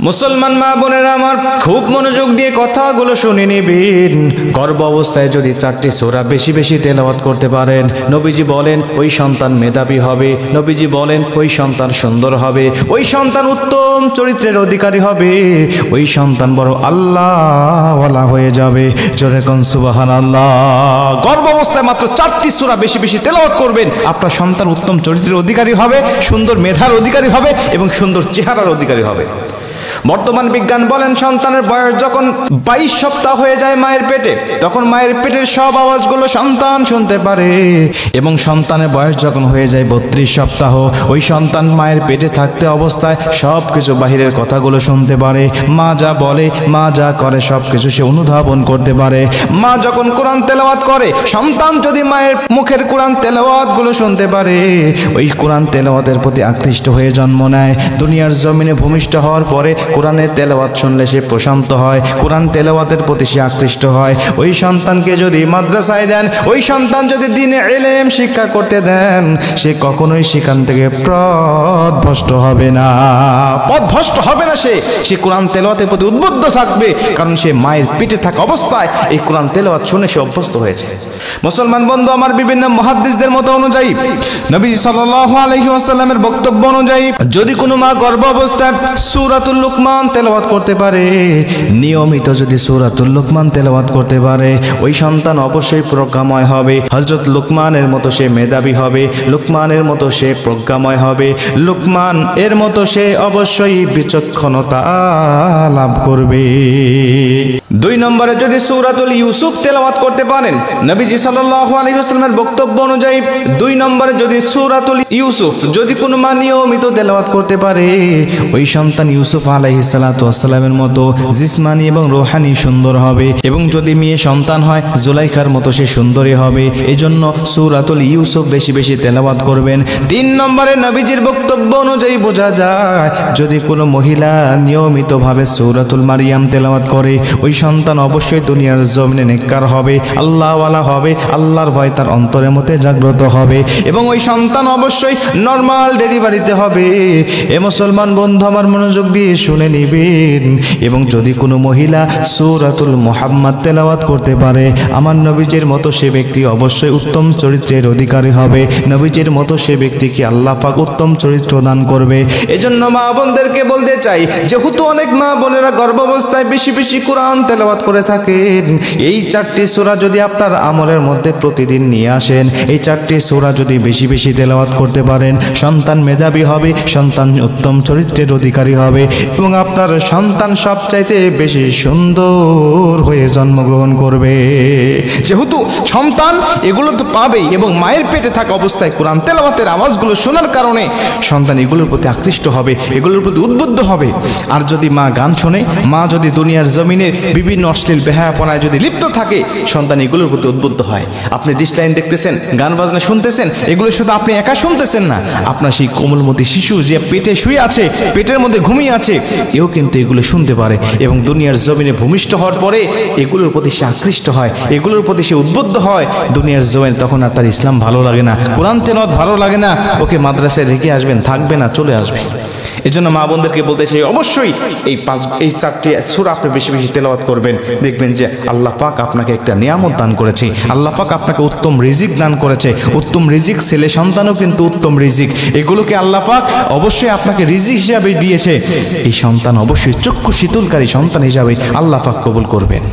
মুসলমান মা বোনেরা আমার, খুব মনোযোগ দিয়ে কথাগুলো শুনে নেবেন। গর্ভ অবস্থায় যদি 4টি সূরা বেশি বেশি তেলাওয়াত করতে পারেন, নবীজি বলেন ওই সন্তান মেধাবী হবে, নবীজি বলেন ওই সন্তান সুন্দর হবে, ওই সন্তান উত্তম চরিত্রের অধিকারী হবে, ওই সন্তান বড় আল্লাহওয়ালা হয়ে যাবে। জোরে কোন সুবহানাল্লাহ। গর্ভ অবস্থায় মাত্র 4টি সূরা বেশি বেশি তেলাওয়াত করবেন, আপনার সন্তান উত্তম চরিত্রের অধিকারী হবে, সুন্দর মেধার অধিকারী হবে এবং সুন্দর চেহারার অধিকারী হবে। বর্তমান বিজ্ঞান বলেন সন্তানের বয়স যখন 22 সপ্তাহ হয়ে যায় মায়ের পেটে, তখন মায়ের পেটের সব আওয়াজগুলো সন্তান শুনতে পারে, এবং সন্তানের বয়স যখন হয়ে যায় 32 সপ্তাহ, ওই সন্তান মায়ের পেটে থাকতে অবস্থায় সব কিছু বাহিরের কথাগুলো শুনতে পারে। মা যা বলে, মা যা করে সব কিছু সে অনুধাবন করতে পারে। মা যখন কোরআন তেলাওয়াত করে, সন্তান যদি মায়ের মুখের কোরআন তেলাওয়াতগুলো শুনতে পারে, ওই কোরআন তেলাওয়াতের প্রতি আকৃষ্ট হয়ে জন্ম নেয়। দুনিয়ার জমিনে ভূমিষ্ঠ হওয়ার পরে কোরআনের তেলাওয়াত শুনলে সে প্রশান্ত হয়, কোরআন তেলাওয়াতের প্রতি সে আকৃষ্ট হয়। ওই সন্তানকে যদি মাদ্রাসায় দেন, ওই সন্তান যদি দ্বীনে ইলম শিক্ষা করতে দেন, সে কখনোই সেখান থেকে পথভ্রষ্ট হবে না, পথভ্রষ্ট হবে না। সে কোরআন তেলাওয়াতের প্রতি উদ্বুদ্ধ থাকবে, কারণ সে মায়ের পেটে থাকা অবস্থায় এই কোরআন তেলাওয়াত শুনে সে অভ্যস্ত হয়েছে। মুসলমান বন্ধু আমার, বিভিন্ন মুহাদ্দিসদের মত অনুযায়ী, নবী সাল্লাল্লাহু আলাইহি ওয়াসাল্লামের বক্তব্য অনুযায়ী, যদি কোনো মা গর্ভ অবস্থায় সূরাতুল লুকমান তেলাওয়াত করতে পারে, নিয়মিত যদি সূরাতুল লুকমান তেলাওয়াত করতে পারে, ওই সন্তান অবশ্যই প্রজ্ঞাময় হবে। হযরত লুকমানের মতো সে মেধাবী হবে, লুকমানের মতো সে প্রজ্ঞাময় হবে, লুকমান এর মতো সে অবশ্যই বিচক্ষণতা লাভ করবে। 2 নম্বরে যদি সূরাতুল ইউসুফ তেলাওয়াত করতে পারেন, নবীজি সাল্লাল্লাহু আলাইহি ওয়াসাল্লামের বক্তব্য অনুযায়ী 2 নম্বরে যদি সূরাতুল ইউসুফ যদি কোনো মা নিয়মিত তেলাওয়াত করতে পারে, ওই সন্তান ইউসুফ আলাইহিস সালাতু ওয়াস সালামের মতো জিসমানি এবং রূহানি সুন্দর হবে, এবং যদি মেয়ে সন্তান হয় জুলাইখার মতো সে সুন্দরী হবে। এজন্য সূরাতুল ইউসুফ বেশি বেশি তেলাওয়াত করবেন। 3 নম্বরে নবীজির বক্তব্য অনুযায়ী বোঝা যায়, যদি কোনো মহিলা নিয়মিতভাবে সূরাতুল মারিয়াম তেলাওয়াত করে, ওই সন্তান অবশ্যই দুনিয়ার জমিনে নেককার হবে, আল্লাহওয়ালা হবে, আল্লাহর ভয় তার অন্তরের মধ্যে জাগ্রত হবে, এবং ওই সন্তান অবশ্যই নরমাল ডেলিভারিতে হবে। এ মুসলমান বন্ধু আমার, মনোযোগ দিয়ে শুনে নিবেন। এবং যদি কোনো মহিলা সূরাতুল মুহাম্মাদ তেলাওয়াত করতে পারে, আমার নবীজির মতো সে ব্যক্তি অবশ্যই উত্তম চরিত্রের অধিকারী হবে। নবীজির মতো সে ব্যক্তিকে আল্লাহ পাক উত্তম চরিত্র দান করবে। এজন্য মা বোনদেরকে বলতে চাই, যেহেতু অনেক মা বোনেরা গর্ভাবস্থায় বেশি বেশি কোরআন তেলাওয়াত করে থাকেন, এই 4টি সূরা যদি আপনার আমলের মধ্যে প্রতিদিন নিয়ে আসেন, এই 4টি সূরা যদি বেশি বেশি তেলাওয়াত করতে পারেন, সন্তান মেধাবী হবে, সন্তান উত্তম চরিত্রের অধিকারী হবে, এবং আপনার সন্তান সবচাইতে বেশি সুন্দর হয়ে জন্মগ্রহণ করবে। যেহেতু সন্তান এগুলো তো পাবেই, এবং মায়ের পেটে থাকা অবস্থায় কোরআন তেলাওয়াতের আওয়াজগুলো শোনার কারণে সন্তান এগুলোর প্রতি আকৃষ্ট হবে, এগুলোর প্রতি উদ্বুদ্ধ হবে। আর যদি মা গান শোনে, মা যদি দুনিয়ার জমিনে বিভিন্ন অশ্লীল বেহায়াপনায় যদি লিপ্ত থাকে, সন্তান এগুলোর প্রতি উদ্বুদ্ধ হয়। আপনি ডিসলাইন দেখতেছেন, গান বাজনা শুনতেছেন, এগুলো শুধু আপনি একা শুনতেছেন না, আপনার সেই কোমলমতি শিশু যে পেটে শুয়ে আছে, পেটের মধ্যে ঘুমিয়ে আছে, এও কিন্তু এগুলো শুনতে পারে, এবং দুনিয়ার জমিনে ভূমিষ্ঠ হওয়ার পরে এগুলোর প্রতি সে আকৃষ্ট হয়, এগুলোর প্রতি সে উদ্বুদ্ধ হয়। দুনিয়ার জমিনে তখন আর তার ইসলাম ভালো লাগে না, কোরআন তেলাওয়াত ভালো লাগে না, ওকে মাদ্রাসায় রেখে আসবেন, থাকবে না, চলে আসবে। এজন্য মা বোনদেরকে বলতে চাই, অবশ্যই এই 4টি সূরা আপনি বেশি বেশি তেলাওয়াত করবেন। দেখবেন যে আল্লাহ পাক আপনাকে একটা নিয়ামত দান করেছে, আল্লাহ পাক আপনাকে উত্তম রিজিক দান করেছে। উত্তম রিজিক, ছেলে সন্তানও কিন্তু উত্তম রিজিক, এগুলোকে আল্লাহ পাক অবশ্যই আপনাকে রিজিক হিসাবে দিয়েছে। এই সন্তান অবশ্যই চক্ষু শীতলকারী সন্তান হিসাবে আল্লাহ পাক কবুল করবেন।